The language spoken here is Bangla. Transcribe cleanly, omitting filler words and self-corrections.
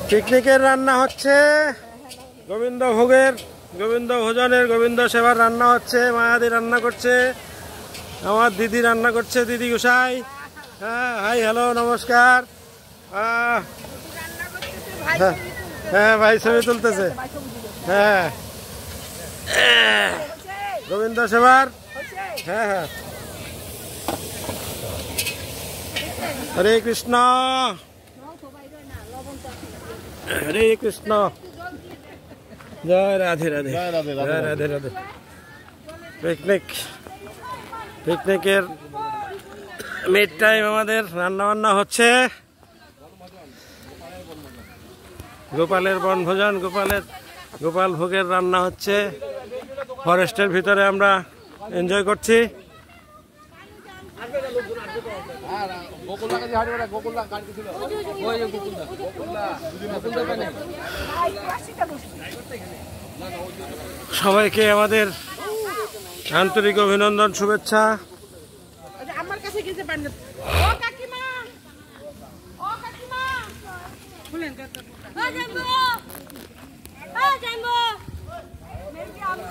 পিকনিকের রান্না হচ্ছে, গোবিন্দ ভোজনের গোবিন্দ সেবার রান্না হচ্ছে। মায়াদি রান্না করছে, আমার দিদি রান্না করছে, দিদি গোসাই। হ্যাঁ, হাই, হ্যালো, নমস্কার। হ্যাঁ ভাই, ছবি তুলতেছে। হ্যাঁ, গোবিন্দ সেবার। হ্যাঁ হ্যাঁ, হরে কৃষ্ণ, হরে কৃষ্ণ, জয় রাধে রাধে, জয় রাধে রাধে। পিকনিকের মিড টাইম, আমাদের রান্না বান্না হচ্ছে। গোপালের বনভোজন, গোপাল ভোগের রান্না হচ্ছে। ফরেস্টের ভিতরে আমরা এনজয় করছি। সবাইকে আমাদের আন্তরিক অভিনন্দন, শুভেচ্ছা। আমার কাছে গেছে পান ও কাকিমা, ও কাকিমা বলেন কত আ যাইবো মেবি আমি